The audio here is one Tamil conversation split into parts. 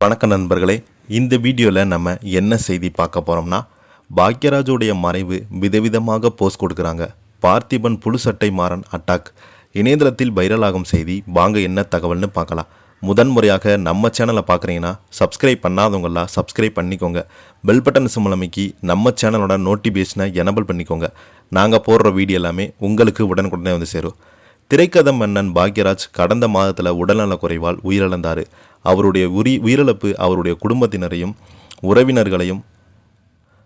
வணக்கம் நண்பர்களே, இந்த வீடியோவில் நம்ம என்ன செய்தி பார்க்க போகிறோம்னா, பாக்யராஜுடைய மறைவு விதவிதமாக போஸ்ட் கொடுக்குறாங்க. பார்த்திபன் புழு சட்டை மாறன் அட்டாக் இணையதளத்தில் வைரலாகும் செய்தி. வாங்க என்ன தகவல்னு பார்க்கலாம். முதன்முறையாக நம்ம சேனலை பார்க்குறீங்கன்னா சப்ஸ்கிரைப் பண்ணாதவங்களாம் சப்ஸ்கிரைப் பண்ணிக்கோங்க. பெல் பட்டன் சிம்பல் அமைக்கி நம்ம சேனலோட நோட்டிஃபிகேஷனை எனபிள் பண்ணிக்கோங்க. நாங்கள் போடுற வீடியோ எல்லாமே உங்களுக்கு உடனுக்குடனே வந்து சேரும். திரைக்கதை மன்னன் பாக்யராஜ் கடந்த மாதத்தில் உடல்நலக் குறைவால் உயிரிழந்தார். அவருடைய உயிரிழப்பு அவருடைய குடும்பத்தினரையும் உறவினர்களையும்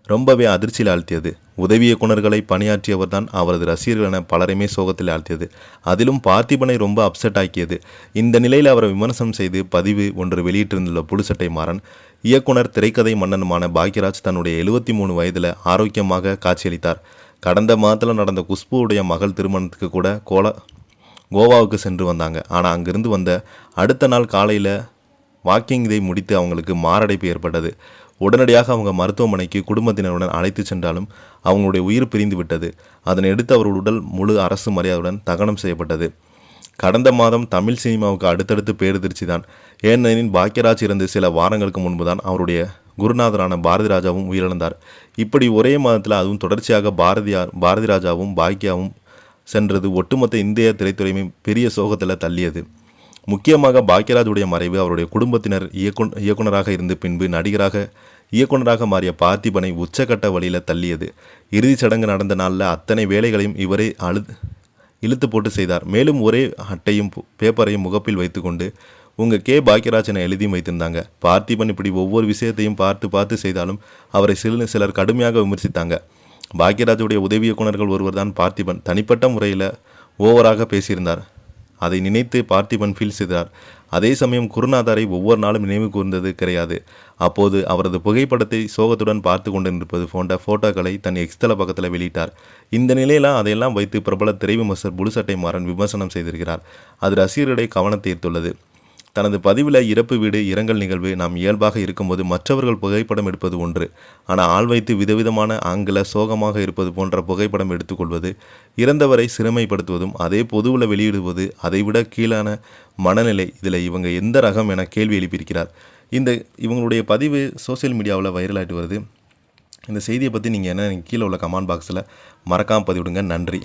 ரொம்பவே அதிர்ச்சியில் ஆழ்த்தியது. உதவி இயக்குநர்களை பணியாற்றியவர் தான் அவரது ரசிகர்கள் என பலரையுமே சோகத்தில் ஆழ்த்தியது. அதிலும் பார்த்திபனை ரொம்ப அப்செட் ஆக்கியது. இந்த நிலையில் அவரை விமர்சனம் செய்து பதிவு ஒன்று வெளியிட்டிருந்துள்ள புழுசட்டை மாறன், இயக்குனர் திரைக்கதை மன்னனுமான பாக்யராஜ் தன்னுடைய 73 வயதில் ஆரோக்கியமாக காட்சியளித்தார். கடந்த மாதத்தில் நடந்த குஷ்புவுடைய மகள் திருமணத்துக்கு கூட கோவாவுக்கு சென்று வந்தாங்க. ஆனால் அங்கிருந்து வந்த அடுத்த நாள் காலையில் வாக்கிங் இதை முடித்து அவங்களுக்கு மாரடைப்பு ஏற்பட்டது. உடனடியாக அவங்க மருத்துவமனைக்கு குடும்பத்தினருடன் அழைத்து சென்றாலும் அவங்களுடைய உயிர் பிரிந்து விட்டது. அதனையடுத்து அவருடைய உடல் முழு அரசு மரியாதையுடன் தகனம் செய்யப்பட்டது. கடந்த மாதம் தமிழ் சினிமாவுக்கு அடுத்தடுத்து பேரதிர்ச்சி தான். ஏனெனில் பாக்யராஜ் இருந்து சில வாரங்களுக்கு முன்பு தான் அவருடைய குருநாதரான பாரதி ராஜாவும் உயிரிழந்தார். இப்படி ஒரே மாதத்தில் அதுவும் தொடர்ச்சியாக பாரதி ராஜாவும் பாக்யாவும் சென்றது ஒட்டுமொத்த இந்திய திரைத்துறையுமே பெரிய சோகத்தில் தள்ளியது. முக்கியமாக பாக்யராஜுடைய மறைவு அவருடைய குடும்பத்தினர் இயக்குனராக இருந்து பின்பு இயக்குனராக மாறிய பார்த்திபனை உச்சக்கட்ட வழியில் தள்ளியது. இறுதிச் சடங்கு நடந்த நாளில் அத்தனை வேலைகளையும் இவரே இழுத்து போட்டு செய்தார். மேலும் ஒரே அட்டையும் பேப்பரையும் முகப்பில் வைத்துக்கொண்டு உங்கள் கே பாக்யராஜ் என எழுதியும் வைத்திருந்தாங்க. பார்த்திபன் இப்படி ஒவ்வொரு விஷயத்தையும் பார்த்து செய்தாலும் அவரை சிலர் கடுமையாக விமர்சித்தாங்க. பாக்யராஜுடைய உதவி இயக்குநர்கள் ஒருவர் தான் பார்த்திபன். தனிப்பட்ட முறையில் ஓவராக பேசியிருந்தார். அதை நினைத்து பார்த்திபன் ஃபீல் செய்தார். அதே சமயம் குருநாதரை ஒவ்வொரு நாளும் நினைவு கூர்ந்தது கிடையாது. அப்போது அவரது புகைப்படத்தை சோகத்துடன் பார்த்து கொண்டிருப்பது போன்ற ஃபோட்டோக்களை தன் எக்ஸ்தல பக்கத்தில் வெளியிட்டார். இந்த நிலையில் அதையெல்லாம் வைத்து பிரபல திரை விமர்சகர் புழுசட்டை மாறன் விமர்சனம் செய்திருக்கிறார். அது ரசிகர்களை கவனத்தை ஈர்த்துள்ளது. தனது பதிவில் இறப்பு வீடு இரங்கல் நிகழ்வு நாம் இயல்பாக இருக்கும்போது மற்றவர்கள் புகைப்படம் எடுப்பது ஒன்று. ஆனால் ஆள் வைத்து விதவிதமான ஆங்கில சோகமாக இருப்பது போன்ற புகைப்படம் எடுத்துக்கொள்வது இறந்தவரை சிறுமைப்படுத்துவதும் அதே பொதுவில் வெளியிடுவது அதைவிட கீழான மனநிலை. இதில் இவங்க எந்த ரகம் என கேள்வி எழுப்பியிருக்கிறார். இவங்களுடைய பதிவு சோசியல் மீடியாவில் வைரலாகிட்டு வருது. இந்த செய்தியை பற்றி நீங்கள் என்ன கீழே உள்ள கமெண்ட் பாக்ஸில் மறக்காமல் பதிவிடுங்க. நன்றி.